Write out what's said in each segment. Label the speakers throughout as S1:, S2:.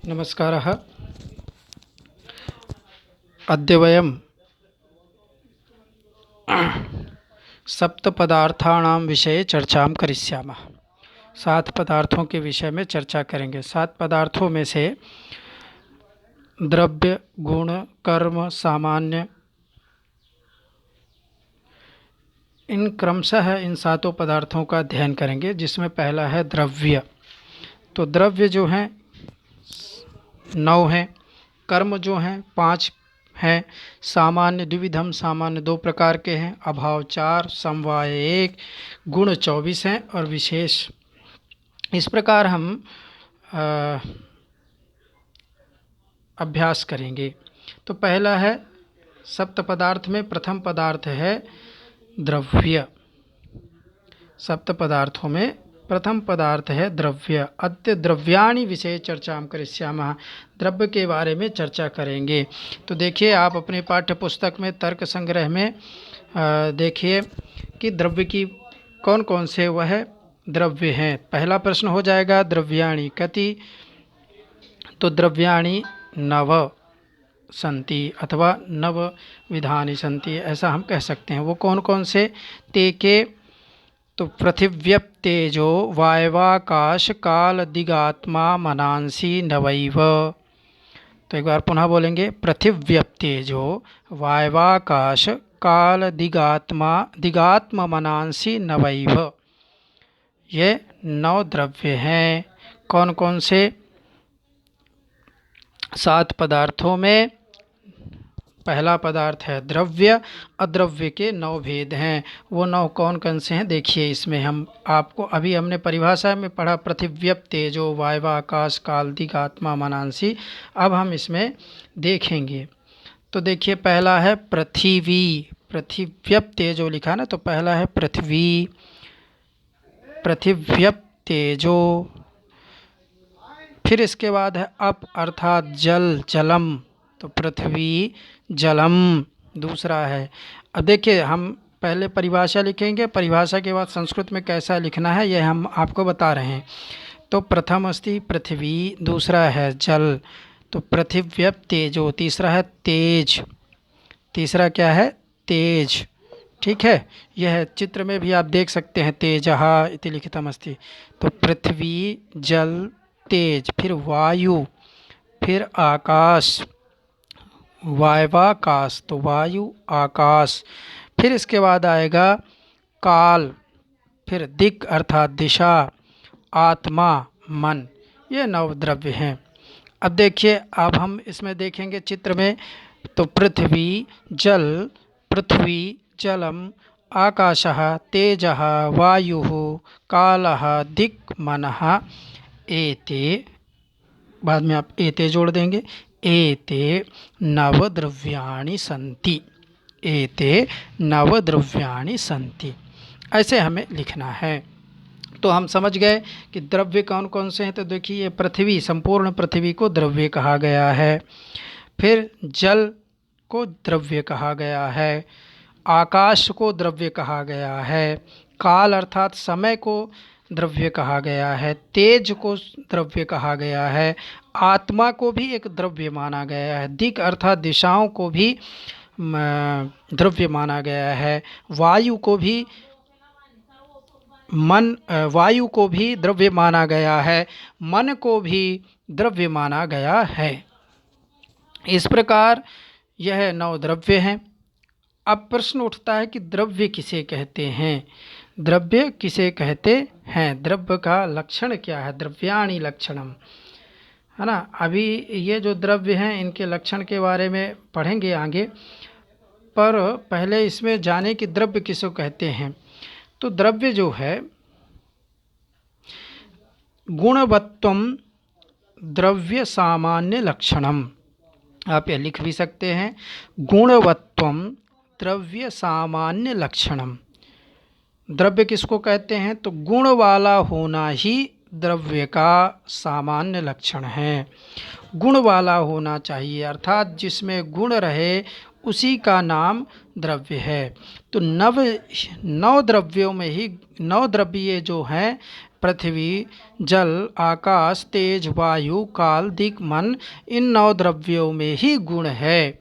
S1: नमस्कारः। अद्य वयं सप्तपदार्थानां विषये चर्चां करिष्यामः। 7 पदार्थों के विषय में चर्चा करेंगे। 7 पदार्थों में से द्रव्य, गुण, कर्म, सामान्य, इन क्रमशः इन 7 पदार्थों का अध्ययन करेंगे, जिसमें पहला है द्रव्य। तो द्रव्य जो हैं 9 हैं, कर्म जो हैं 5 हैं, सामान्य द्विविधम सामान्य 2 प्रकार के हैं, अभाव 4, समवाय 1, गुण 24 हैं और विशेष। इस प्रकार हम अभ्यास करेंगे। तो पहला है सप्त पदार्थ में प्रथम पदार्थ है द्रव्य। सप्त पदार्थों में प्रथम पदार्थ है द्रव्य। अद्य द्रव्याणि विषय चर्चा करिष्यामः। द्रव्य के बारे में चर्चा करेंगे। तो देखिए, आप अपने पाठ्य पुस्तक में तर्क संग्रह में देखिए कि द्रव्य की कौन कौन से वह द्रव्य हैं। पहला प्रश्न हो जाएगा द्रव्याणि कति। तो द्रव्याणि नव सन्ति अथवा नव विधानि सन्ति, ऐसा हम कह सकते हैं। वो कौन कौन से? ते के तो पृथिव्यप तेजो वायवाकाश काल दिगात्मा मनांसि नवैव। तो एक बार पुनः बोलेंगे, पृथिव्यप तेजो वायवाकाश काल दिगात्मा मनांसि नवैव। ये 9 द्रव्य हैं। कौन कौन से? 7 पदार्थों में पहला पदार्थ है द्रव्य। अद्रव्य के 9 भेद हैं। वो 9 कौन कौन से हैं देखिए। इसमें हम आपको अभी हमने परिभाषा में पढ़ा पृथिव्यप तेजो वायवाकाश काल दिगात्मा मनांसि। अब हम इसमें देखेंगे। तो देखिए, पहला है पृथ्वी। पृथिव्यप तेजो लिखा ना, तो पहला है पृथ्वी। पृथिव्यप तेजो। फिर इसके बाद है अप अर्थात जल, जलम। तो पृथ्वी जलम दूसरा है। अब देखिए, हम पहले परिभाषा लिखेंगे, परिभाषा के बाद संस्कृत में कैसा लिखना है यह हम आपको बता रहे हैं। तो प्रथम अस्ति पृथ्वी, दूसरा है जल। तो पृथिव्यप तेजो, तीसरा है तेज। तीसरा क्या है? तेज। ठीक है, यह चित्र में भी आप देख सकते हैं, तेजः इति लिखितम् अस्ति। तो पृथ्वी, जल, तेज। फिर वायु, फिर आकाश, वायवाकाश। तो वायु, आकाश। फिर इसके बाद आएगा काल, फिर दिक् अर्थात दिशा, आत्मा, मन। ये 9 द्रव्य हैं। अब देखिए, अब हम इसमें देखेंगे चित्र में। तो पृथ्वी, जल, पृथ्वी, जलम, आकाशः, तेजः, वायुः, कालः, दिक्, मनः। एते, बाद में आप एते जोड़ देंगे। एते नवद्रव्याणि सन्ति। एते नवद्रव्याणि सन्ति, ऐसे हमें लिखना है। तो हम समझ गए कि द्रव्य कौन कौन से हैं। तो देखिए, पृथ्वी, संपूर्ण पृथ्वी को द्रव्य कहा गया है। फिर जल को द्रव्य कहा गया है। आकाश को द्रव्य कहा गया है। काल अर्थात समय को द्रव्य कहा गया है। तेज को द्रव्य कहा गया है। आत्मा को भी एक द्रव्य माना गया है। दिक् अर्थात दिशाओं को भी द्रव्य माना गया है। वायु को भी वायु को भी द्रव्य माना गया है। मन को भी द्रव्य माना गया है। इस प्रकार यह 9 द्रव्य हैं। अब प्रश्न उठता है कि द्रव्य किसे कहते हैं? द्रव्य किसे कहते हैं? द्रव्य का लक्षण क्या है? द्रव्याणि लक्षणम, है ना। अभी ये जो द्रव्य हैं इनके लक्षण के बारे में पढ़ेंगे आगे, पर पहले इसमें जाने कि द्रव्य किसको कहते हैं। तो द्रव्य जो है, गुणवत्वम द्रव्य सामान्य लक्षणम। आप यह लिख भी सकते हैं, गुणवत्वम द्रव्य सामान्य लक्षणम। द्रव्य किसको कहते हैं? तो गुण वाला होना ही द्रव्य का सामान्य लक्षण है। गुण वाला होना चाहिए, अर्थात जिसमें गुण रहे उसी का नाम द्रव्य है। तो 9 द्रव्यों में ही 9 द्रव्य जो हैं पृथ्वी, जल, आकाश, तेज, वायु, काल, दिक्, मन, इन 9 द्रव्यों में ही गुण है।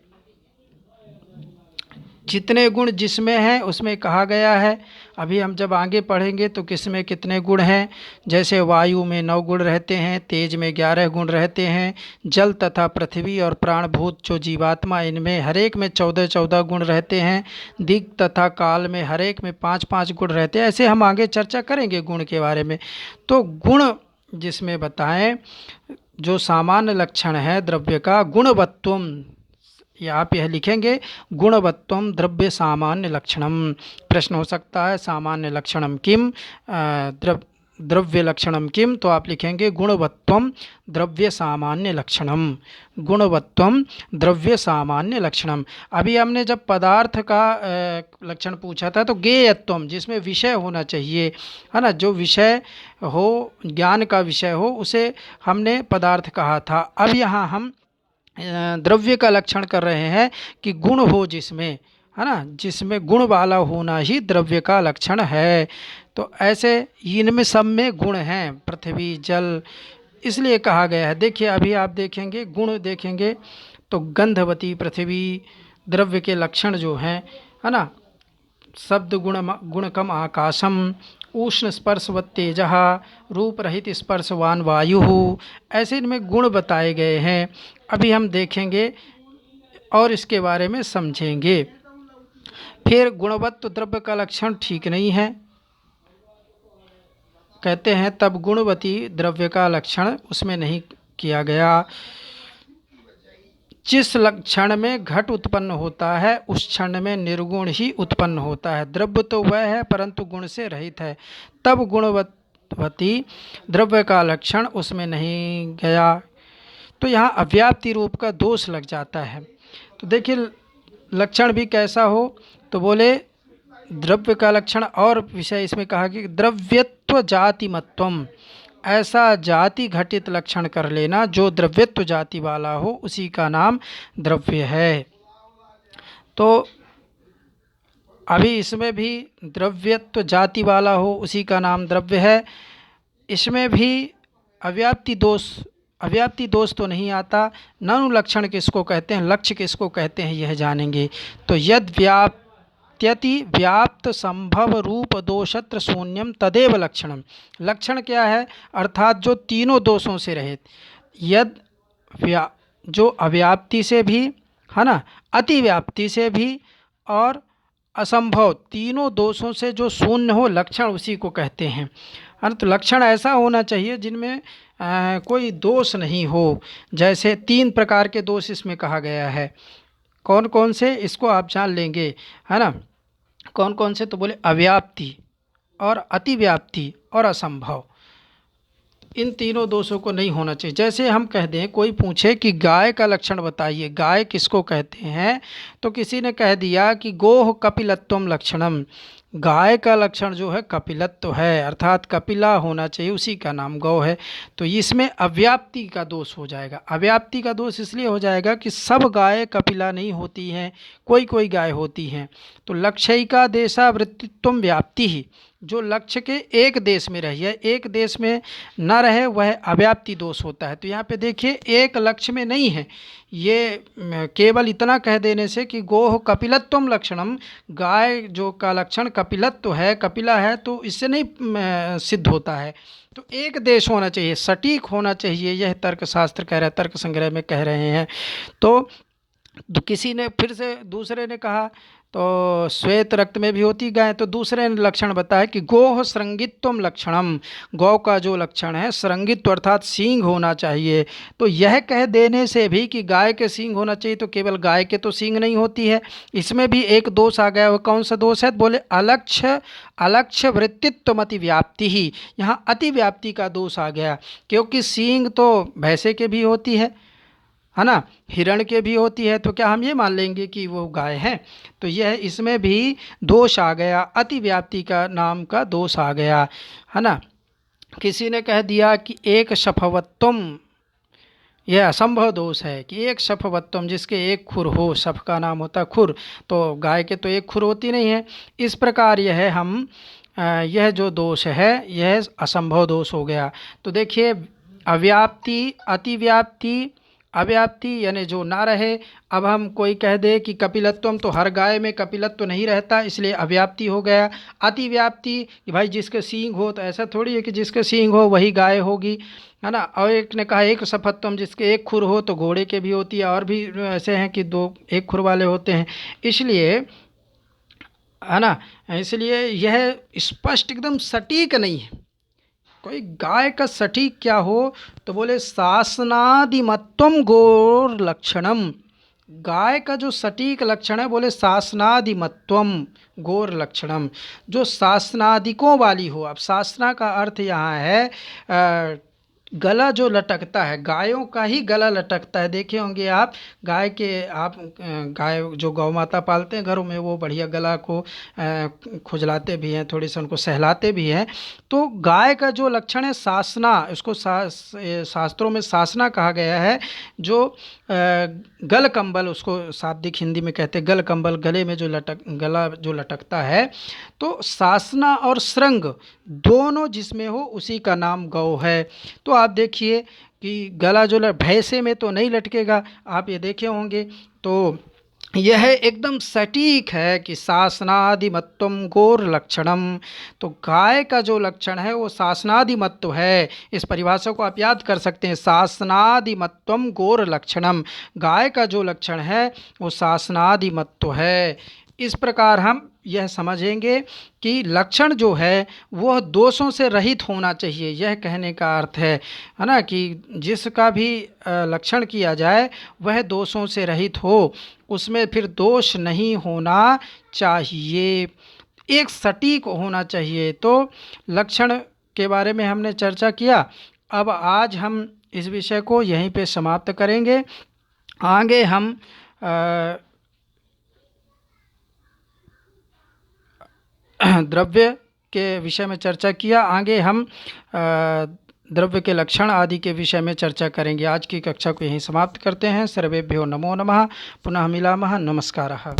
S1: जितने गुण जिसमें हैं उसमें कहा गया है। अभी हम जब आगे पढ़ेंगे तो किसमें कितने गुण हैं। जैसे वायु में 9 गुण रहते हैं, तेज में 11 गुण रहते हैं, जल तथा पृथ्वी और प्राणभूत जो जीवात्मा इनमें हर एक में 14-14 गुण रहते हैं, दिक् तथा काल में हर एक में 5-5 गुण रहते हैं। ऐसे हम आगे चर्चा करेंगे गुण के बारे में। तो गुण जिसमें बताएं, जो सामान्य लक्षण है द्रव्य का, गुणवत्वम, या आप यह लिखेंगे गुणवत्वम द्रव्य सामान्य लक्षणम। प्रश्न हो सकता है सामान्य लक्षणम किम, द्रव्य लक्षणम किम, तो आप लिखेंगे गुणवत्वम द्रव्य सामान्य लक्षणम, गुणवत्वम द्रव्य सामान्य लक्षणम। अभी हमने जब पदार्थ का लक्षण पूछा था तो ज्ञेयत्वम, जिसमें विषय होना चाहिए, है ना, जो विषय हो, ज्ञान का विषय हो, उसे हमने पदार्थ कहा था। अब यहाँ हम द्रव्य का लक्षण कर रहे हैं कि गुण हो जिसमें, है ना, जिसमें गुण वाला होना ही द्रव्य का लक्षण है। तो ऐसे इनमें सब में गुण हैं, पृथ्वी, जल, इसलिए कहा गया है। देखिए अभी आप देखेंगे गुण देखेंगे तो गंधवती पृथ्वी, द्रव्य के लक्षण जो हैं, है ना, शब्द गुणकम आकाशम, उष्ण स्पर्शवत्तेजः, रूप रहित स्पर्शवान वायु, ऐसे इनमें गुण बताए गए हैं। अभी हम देखेंगे और इसके बारे में समझेंगे। फिर गुणवत्व द्रव्य का लक्षण ठीक नहीं है, कहते हैं तब गुणवती द्रव्य का लक्षण उसमें नहीं किया गया। जिस लक्षण में घट उत्पन्न होता है उस क्षण में निर्गुण ही उत्पन्न होता है। द्रव्य तो वह है परंतु गुण से रहित है, तब गुणवती द्रव्य का लक्षण उसमें नहीं गया। तो यहाँ अव्याप्ति रूप का दोष लग जाता है। तो देखिए लक्षण भी कैसा हो, तो बोले द्रव्य का लक्षण और विषय इसमें कहा कि द्रव्यत्व जातिमत्वम, ऐसा जाति घटित लक्षण कर लेना जो द्रव्यत्व जाति वाला हो, उसी का नाम द्रव्य है। तो अभी इसमें भी द्रव्यत्व जाति वाला हो उसी का नाम द्रव्य है। इसमें भी अव्याप्ति दोष तो नहीं आता। ननु लक्षण किसको कहते हैं, लक्ष्य किसको कहते हैं, यह जानेंगे। तो यद व्याप्त्यति व्याप्त संभव रूप दोषत्र शून्यम तदेव लक्षणम। लक्षण क्या है, अर्थात जो तीनों दोषों से रहित, यद जो अव्याप्ति से भी, है ना, अतिव्याप्ति से भी और असंभव, तीनों दोषों से जो शून्य हो, लक्षण उसी को कहते हैं। तो लक्षण ऐसा होना चाहिए जिनमें कोई दोष नहीं हो। जैसे 3 प्रकार के दोष इसमें कहा गया है। कौन कौन से, इसको आप जान लेंगे, है ना, कौन कौन से, तो बोले अव्याप्ति और अतिव्याप्ति और असंभव। इन तीनों दोषों को नहीं होना चाहिए। जैसे हम कह दें, कोई पूछे कि गाय का लक्षण बताइए, गाय किसको कहते हैं, तो किसी ने कह दिया कि गोह कपिलत्वम लक्षणम, गाय का लक्षण जो है कपिलत्व है, अर्थात कपिला होना चाहिए, उसी का नाम गौ है। तो इसमें अव्याप्ति का दोष हो जाएगा। अव्याप्ति का दोष इसलिए हो जाएगा कि सब गाय कपिला नहीं होती हैं, कोई कोई गाय होती हैं। तो लक्ष्यिका देशावृत्तित्वम व्याप्ति ही, जो लक्ष्य के एक देश में रही है, एक देश में न रहे, वह अव्याप्ति दोष होता है। तो यहाँ पे देखिए एक लक्ष्य में नहीं है, ये केवल इतना कह देने से कि गोह कपिलत्वम लक्षणम, गाय जो का लक्षण कपिलत्व है, कपिला है, तो इससे नहीं सिद्ध होता है। तो एक देश होना चाहिए, सटीक होना चाहिए, यह तर्कशास्त्र कह रहा है, तर्क संग्रह में कह रहे हैं। तो किसी ने फिर से दूसरे ने कहा तो श्वेत रक्त में भी होती गाय, तो दूसरे ने लक्षण बताया कि गोह श्रृंगित्वम लक्षणम, गौ का जो लक्षण है श्रृंगित्व अर्थात सींग होना चाहिए। तो यह कह देने से भी कि गाय के सींग होना चाहिए, तो केवल गाय के तो सींग नहीं होती है, इसमें भी एक दोष आ गया। वो कौन सा दोष है, बोले अलक्ष्य वृत्तित्व अतिव्याप्ति ही, यहाँ अतिव्याप्ति का दोष आ गया, क्योंकि सींग तो भैंसे के भी होती है ना, हिरण के भी होती है, तो क्या हम ये मान लेंगे कि वो गाय है। तो यह इसमें भी दोष आ गया, अतिव्याप्ति का नाम का दोष आ गया, है ना। किसी ने कह दिया कि एक शफवत्वम, यह असंभव दोष है कि एक शफवत्वम, जिसके एक खुर हो, शफ का नाम होता है खुर, तो गाय के तो एक खुर होती नहीं है। इस प्रकार यह हम यह जो दोष है यह असंभव दोष हो गया। तो देखिए अव्याप्ति, अतिव्याप्ति, अव्याप्ति यानी जो ना रहे। अब हम कोई कह दे कि कपिलत्वम, तो हर गाय में कपिलत्व नहीं रहता, इसलिए अव्याप्ति हो गया। अतिव्याप्ति कि भाई जिसके सींग हो, तो ऐसा थोड़ी है कि जिसके सींग हो वही गाय होगी, है ना। और एक ने कहा एक सफत्वम, जिसके एक खुर हो तो घोड़े के भी होती है, और भी ऐसे हैं कि दो एक खुर वाले होते हैं, इसलिए, है ना। इसलिए यह स्पष्ट एकदम सटीक नहीं है। कोई गाय का सटीक क्या हो, तो बोले शासनादिमत्वम गौर लक्षणम। गाय का जो सटीक लक्षण है, बोले शासनादिमत्वम गौर लक्षणम, जो शासनादिकों वाली हो। अब शासना का अर्थ यहाँ है गला जो लटकता है, गायों का ही गला लटकता है। देखे होंगे आप गाय के, आप गाय जो गौ माता पालते हैं घरों में, वो बढ़िया गला को खुजलाते भी हैं, थोड़ी सी उनको सहलाते भी हैं। तो गाय का जो लक्षण है शासना, इसको शास्त्रों में शासना कहा गया है। जो गल कंबल, उसको शाब्दिक हिंदी में कहते हैं गल कंबल, गले में जो गला जो लटकता है। तो शासना और श्रृंग दोनों जिसमें हो उसी का नाम गौ है। तो आप देखिए कि गला जो भैंसे में तो नहीं लटकेगा, आप ये देखे होंगे। तो यह एकदम सटीक है कि शासनादिमत्वम गौर लक्षणम। तो गाय का जो लक्षण है वो शासनादिमत्व है। इस परिभाषा को आप याद कर सकते हैं, शासनादिमत्वम गौर लक्षणम। गाय का जो लक्षण है वो शासनादिमत्व है। इस प्रकार हम यह समझेंगे कि लक्षण जो है वह दोषों से रहित होना चाहिए, यह कहने का अर्थ है ना। कि जिसका भी लक्षण किया जाए वह दोषों से रहित हो, उसमें फिर दोष नहीं होना चाहिए, एक सटीक होना चाहिए। तो लक्षण के बारे में हमने चर्चा किया। अब आज हम इस विषय को यहीं पे समाप्त करेंगे। आगे हम द्रव्य के विषय में चर्चा किया, आगे हम द्रव्य के लक्षण आदि के विषय में चर्चा करेंगे। आज की कक्षा को यहीं समाप्त करते हैं। सर्वेभ्यो नमो नमः। पुनः मिलामः। नमस्कारः।